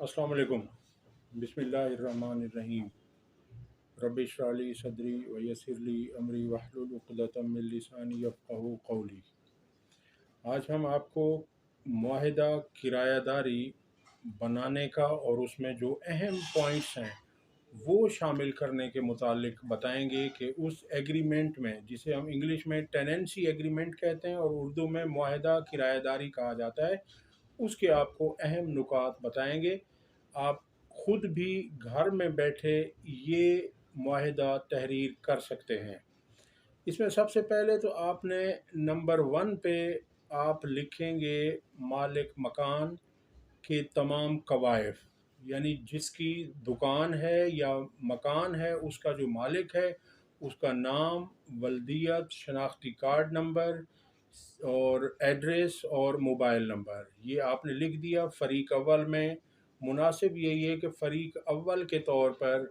अस्सलाम वालेकुम। बिस्मिल्लाहिर्रहमानिर्रहीम। रब्बि इश्रह ली सदरी व यस्सिर ली अमरी वहलुल उक़दतम मिन लिसानी यफ़क़हू क़ौली। आज हम आपको मुआहिदा किरायादारी बनाने का और उसमें जो अहम पॉइंट्स हैं वो शामिल करने के मुतालिक बताएंगे कि उस एग्रीमेंट में, जिसे हम इंग्लिश में टेनेंसी एग्रीमेंट कहते हैं और उर्दू में मुआहिदा किरायादारी कहा जाता है, उसके आपको अहम नुकात बताएंगे। आप खुद भी घर में बैठे ये मुआहिदा तहरीर कर सकते हैं। इसमें सबसे पहले तो आपने नंबर 1 पे आप लिखेंगे मालिक मकान के तमाम कवायद, यानी जिसकी दुकान है या मकान है उसका जो मालिक है उसका नाम, वल्दियत, शनाख्ती कार्ड नंबर और एड्रेस और मोबाइल नंबर, ये आपने लिख दिया। फ़रीक अव्वल में मुनासिब यही है कि फ़रीक अव्वल के तौर पर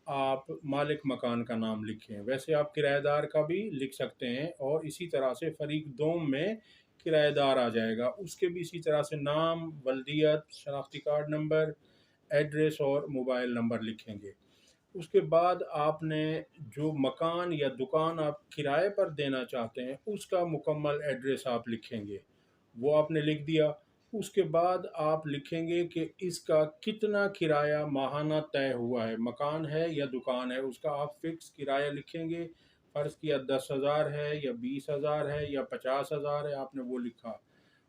आप मालिक मकान का नाम लिखें। वैसे आप किराएदार का भी लिख सकते हैं और इसी तरह से फ़रीक दोम में किराएदार आ जाएगा, उसके भी इसी तरह से नाम, वल्दियत, शनाख्ती कार्ड नंबर, एड्रेस और मोबाइल नंबर लिखेंगे। उसके बाद आपने जो मकान या दुकान आप किराए पर देना चाहते हैं उसका मुकम्मल एड्रेस आप लिखेंगे, वो आपने लिख दिया। उसके बाद आप लिखेंगे कि इसका कितना किराया माहाना तय हुआ है, मकान है या दुकान है उसका आप फ़िक्स किराया लिखेंगे। फ़र्ज़ किया 10,000 है या 20,000 है या 50,000 है, आपने वो लिखा।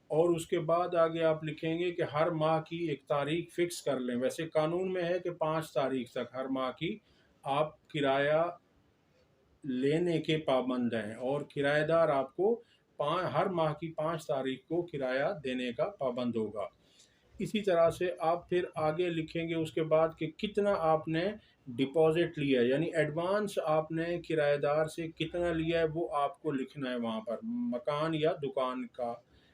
और उसके बाद आगे आप लिखेंगे कि हर माह की एक तारीख फ़िक्स कर लें। वैसे कानून में है कि 5 तारीख तक हर माह की आप किराया लेने के पाबंद हैं और किराएदार आपको हर माह की 5 तारीख को किराया देने का पाबंद होगा। इसी तरह से आप फिर आगे लिखेंगे उसके बाद कि कितना आपने डिपॉज़िट लिया है, यानी एडवांस आपने किराएदार से कितना लिया है वो आपको लिखना है वहाँ पर, मकान या दुकान का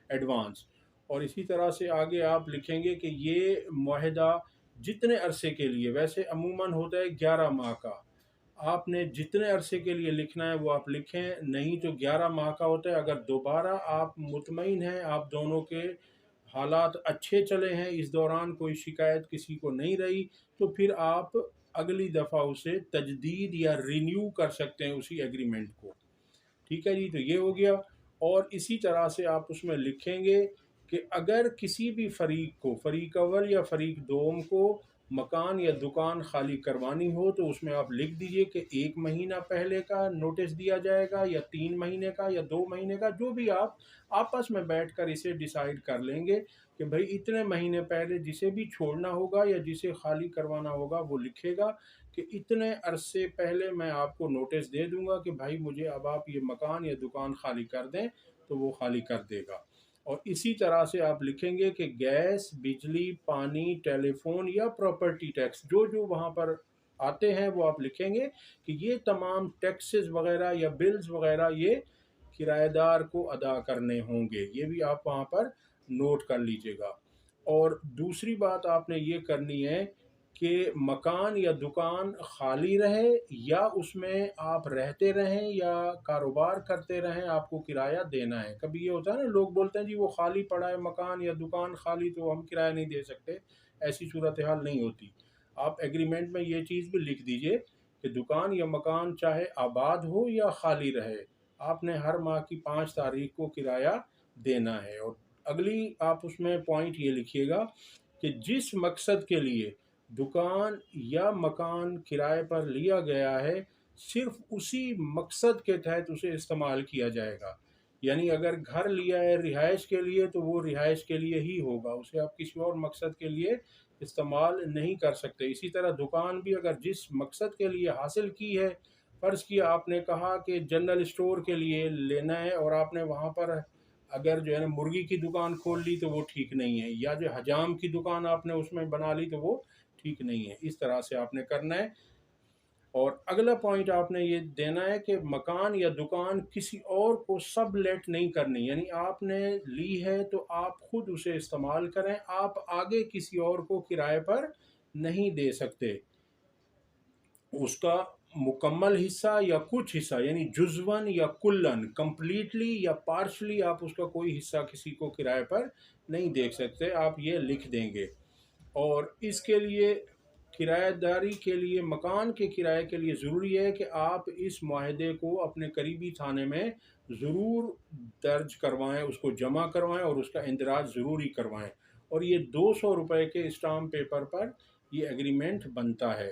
एडवांस। और इसी तरह से आगे आप लिखेंगे कि ये मुआहिदा जितने अरसे के लिए, वैसे अमूमन होता है 11 माह का, आपने जितने अरसे के लिए लिखना है वो आप लिखें, नहीं तो 11 माह का होता है। अगर दोबारा आप मुतमईन हैं, आप दोनों के हालात अच्छे चले हैं, इस दौरान कोई शिकायत किसी को नहीं रही, तो फिर आप अगली दफ़ा उसे तजदीद या रिन्यू कर सकते हैं उसी एग्रीमेंट को। ठीक है जी, तो ये हो गया। और इसी तरह से आप उसमें लिखेंगे कि अगर किसी भी फ़रीक को, फ़रीक अव्वल या फ़रीक दोम को मकान या दुकान खाली करवानी हो तो उसमें आप लिख दीजिए कि 1 महीना पहले का नोटिस दिया जाएगा या 3 महीने का या 2 महीने का, जो भी आप आपस में बैठकर इसे डिसाइड कर लेंगे कि भाई इतने महीने पहले जिसे भी छोड़ना होगा या जिसे खाली करवाना होगा वो लिखेगा कि इतने अरसे पहले मैं आपको नोटिस दे दूंगा कि भाई मुझे अब आप ये मकान या दुकान खाली कर दें, तो वो खाली कर देगा। और इसी तरह से आप लिखेंगे कि गैस, बिजली, पानी, टेलीफोन या प्रॉपर्टी टैक्स जो जो वहाँ पर आते हैं वो आप लिखेंगे कि ये तमाम टैक्सेस वगैरह या बिल्स वगैरह ये किराएदार को अदा करने होंगे, ये भी आप वहाँ पर नोट कर लीजिएगा। और दूसरी बात आपने ये करनी है कि मकान या दुकान खाली रहे या उसमें आप रहते रहें या कारोबार करते रहें, आपको किराया देना है। कभी ये होता है ना, लोग बोलते हैं जी वो खाली पड़ा है मकान या दुकान खाली, तो हम किराया नहीं दे सकते, ऐसी सूरत हाल नहीं होती। आप एग्रीमेंट में ये चीज़ भी लिख दीजिए कि दुकान या मकान चाहे आबाद हो या खाली रहे, आपने हर माह की 5 तारीख को किराया देना है। और अगली आप उसमें पॉइंट ये लिखिएगा कि जिस मकसद के लिए दुकान या मकान किराए पर लिया गया है सिर्फ उसी मकसद के तहत उसे इस्तेमाल किया जाएगा। यानी अगर घर लिया है रिहाइश के लिए तो वो रिहाइश के लिए ही होगा, उसे आप किसी और मकसद के लिए इस्तेमाल नहीं कर सकते। इसी तरह दुकान भी अगर जिस मकसद के लिए हासिल की है, फ़र्ज़ किया आपने कहा कि जनरल स्टोर के लिए लेना है और आपने वहाँ पर अगर जो है ना मुर्गी की दुकान खोल ली तो वो ठीक नहीं है, या जो हजाम की दुकान आपने उसमें बना ली तो वो ठीक नहीं है। इस तरह से आपने करना है। और अगला पॉइंट आपने ये देना है कि मकान या दुकान किसी और को सबलेट नहीं करनी, यानी आपने ली है तो आप खुद उसे इस्तेमाल करें, आप आगे किसी और को किराए पर नहीं दे सकते। उसका मुकम्मल हिस्सा या कुछ हिस्सा, यानी जुज़वन या कुल्लन, कंप्लीटली या पार्शली आप उसका कोई हिस्सा किसी को किराए पर नहीं दे सकते, आप ये लिख देंगे। اور اس کے لیے کرایہ داری کے لیے، مکان کے کرائے کے لیے ضروری ہے کہ آپ اس معاہدے کو اپنے قریبی تھانے میں ضرور درج کروائیں، اس کو جمع کروائیں اور اس کا اندراج ضروری کروائیں، اور یہ 200 روپے کے اسٹامپ پیپر پر یہ ایگریمنٹ بنتا ہے۔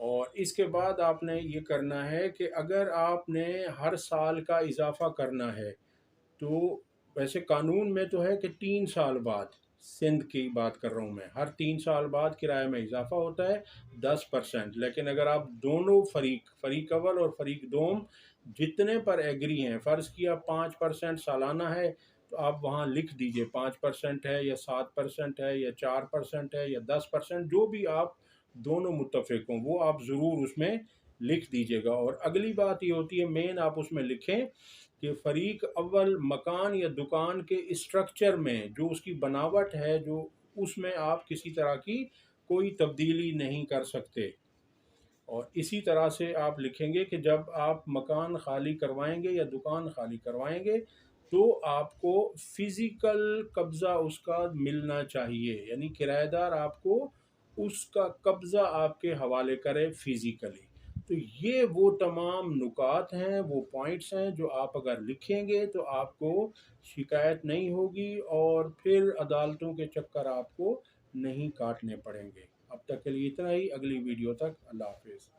اور اس کے بعد آپ نے یہ کرنا ہے کہ اگر آپ نے ہر سال کا اضافہ کرنا ہے تو ویسے قانون میں تو ہے کہ 3 سال بعد، سندھ کی بات کر رہا ہوں میں، ہر 3 سال بعد کرائے میں اضافہ ہوتا ہے 10%، لیکن اگر آپ دونوں فریق اول اور فریق دوم جتنے پر ایگری ہیں، فرض کیا 5% سالانہ ہے تو آپ وہاں لکھ دیجئے 5% ہے یا 7% ہے یا 4% ہے یا 10%، جو بھی آپ دونوں متفق ہوں وہ آپ ضرور اس میں لکھ دیجئے گا۔ اور اگلی بات یہ ہوتی ہے، مین آپ اس میں لکھیں کہ فریق اول مکان یا دکان کے اسٹرکچر میں جو اس کی بناوٹ ہے، جو اس میں آپ کسی طرح کی کوئی تبدیلی نہیں کر سکتے۔ اور اسی طرح سے آپ لکھیں گے کہ جب آپ مکان خالی کروائیں گے یا دکان خالی کروائیں گے تو آپ کو فزیکل قبضہ اس کا ملنا چاہیے، یعنی کرایہ دار آپ کو اس کا قبضہ آپ کے حوالے کرے فزیکلی۔ تو یہ وہ تمام نکات ہیں، وہ پوائنٹس ہیں جو آپ اگر لکھیں گے تو آپ کو شکایت نہیں ہوگی اور پھر عدالتوں کے چکر آپ کو نہیں کاٹنے پڑیں گے۔ اب تک کے لیے اتنا ہی، اگلی ویڈیو تک اللہ حافظ۔